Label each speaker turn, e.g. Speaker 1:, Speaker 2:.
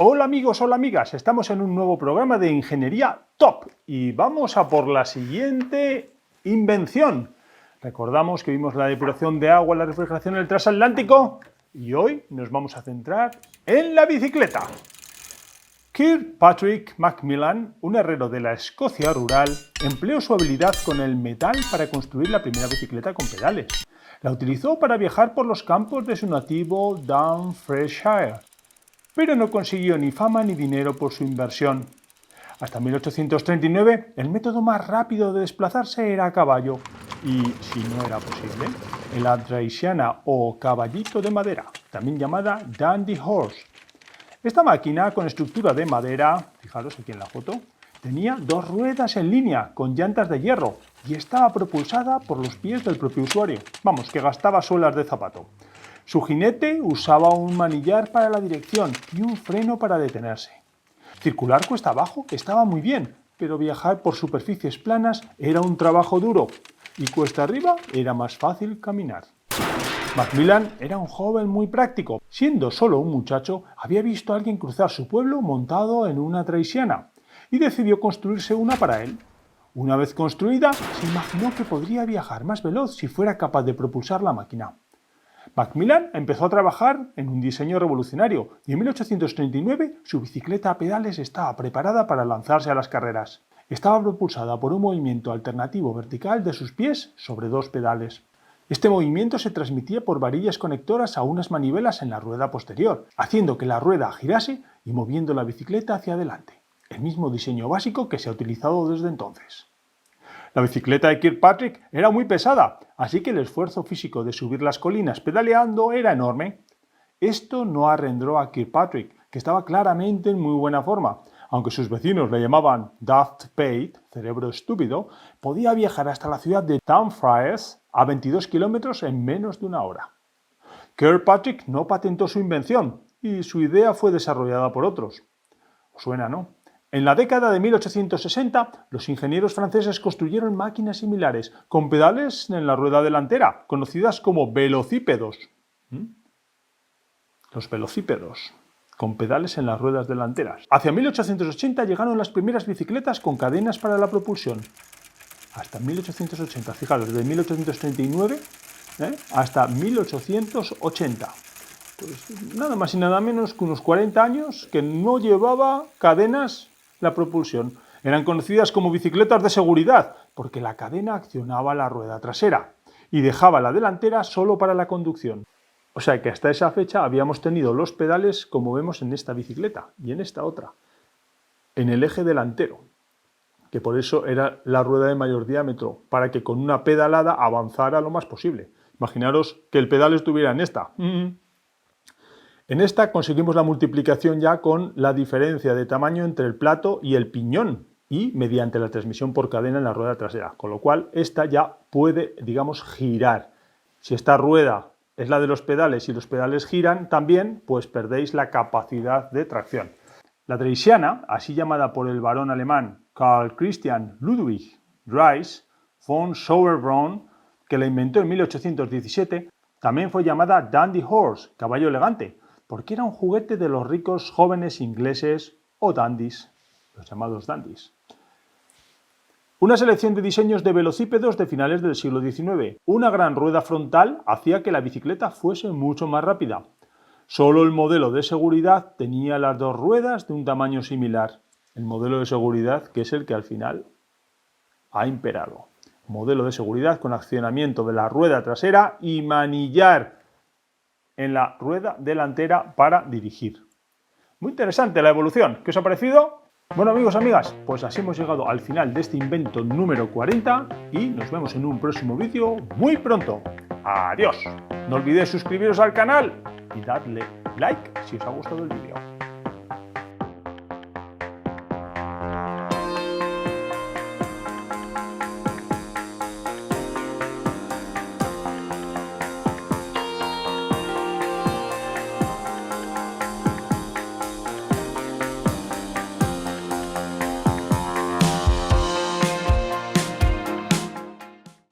Speaker 1: Hola amigos, hola amigas, estamos en un nuevo programa de Ingeniería Top y vamos a por la siguiente invención. Recordamos que vimos la depuración de agua, la refrigeración en el transatlántico y hoy nos vamos a centrar en la bicicleta. Kirkpatrick Macmillan, un herrero de la Escocia rural, empleó su habilidad con el metal para construir la primera bicicleta con pedales. La utilizó para viajar por los campos de su nativo Dumfriesshire, pero no consiguió ni fama ni dinero por su inversión. Hasta 1839, el método más rápido de desplazarse era a caballo, y, si no era posible, en la draisiana o caballito de madera, también llamada dandy horse. Esta máquina con estructura de madera, fijaros aquí en la foto, tenía dos ruedas en línea con llantas de hierro y estaba propulsada por los pies del propio usuario. Vamos, que gastaba suelas de zapato. Su jinete usaba un manillar para la dirección y un freno para detenerse. Circular cuesta abajo estaba muy bien, pero viajar por superficies planas era un trabajo duro y cuesta arriba era más fácil caminar. Macmillan era un joven muy práctico. Siendo solo un muchacho, había visto a alguien cruzar su pueblo montado en una draisiana y decidió construirse una para él. Una vez construida, se imaginó que podría viajar más veloz si fuera capaz de propulsar la máquina. Macmillan empezó a trabajar en un diseño revolucionario y en 1839 su bicicleta a pedales estaba preparada para lanzarse a las carreras. Estaba propulsada por un movimiento alternativo vertical de sus pies sobre dos pedales. Este movimiento se transmitía por varillas conectoras a unas manivelas en la rueda posterior, haciendo que la rueda girase y moviendo la bicicleta hacia adelante. El mismo diseño básico que se ha utilizado desde entonces. La bicicleta de Kirkpatrick era muy pesada, así que el esfuerzo físico de subir las colinas pedaleando era enorme. Esto no arrendró a Kirkpatrick, que estaba claramente en muy buena forma. Aunque sus vecinos le llamaban Daft Pate, cerebro estúpido, podía viajar hasta la ciudad de Dumfries a 22 kilómetros en menos de una hora. Kirkpatrick no patentó su invención y su idea fue desarrollada por otros. ¿Os suena, no? En la década de 1860, los ingenieros franceses construyeron máquinas similares, con pedales en la rueda delantera, conocidas como velocípedos. Los velocípedos, con pedales en las ruedas delanteras. Hacia 1880 llegaron las primeras bicicletas con cadenas para la propulsión. Hasta 1880, fijaros, desde 1839 hasta 1880. Pues nada más y nada menos que unos 40 años que no llevaba cadenas la propulsión. Eran conocidas como bicicletas de seguridad, porque la cadena accionaba la rueda trasera y dejaba la delantera solo para la conducción. O sea que hasta esa fecha habíamos tenido los pedales como vemos en esta bicicleta y en esta otra, en el eje delantero, que por eso era la rueda de mayor diámetro, para que con una pedalada avanzara lo más posible. Imaginaros que el pedal estuviera en esta. En esta conseguimos la multiplicación ya con la diferencia de tamaño entre el plato y el piñón y mediante la transmisión por cadena en la rueda trasera, con lo cual esta ya puede, digamos, girar. Si esta rueda es la de los pedales y los pedales giran también, pues perdéis la capacidad de tracción. La draisiana, así llamada por el barón alemán Carl Christian Ludwig Drais von Sauerbrunn, que la inventó en 1817, también fue llamada dandy horse, caballo elegante, porque era un juguete de los ricos jóvenes ingleses o dandies, los llamados dandies. Una selección de diseños de velocípedos de finales del siglo XIX. Una gran rueda frontal hacía que la bicicleta fuese mucho más rápida. Solo el modelo de seguridad tenía las dos ruedas de un tamaño similar. El modelo de seguridad que es el que al final ha imperado. Modelo de seguridad con accionamiento de la rueda trasera y manillar en la rueda delantera para dirigir. Muy interesante la evolución. ¿Qué os ha parecido? Bueno amigos, amigas, pues así hemos llegado al final de este invento número 40 y nos vemos en un próximo vídeo muy pronto. ¡Adiós! No olvidéis suscribiros al canal y darle like si os ha gustado el vídeo.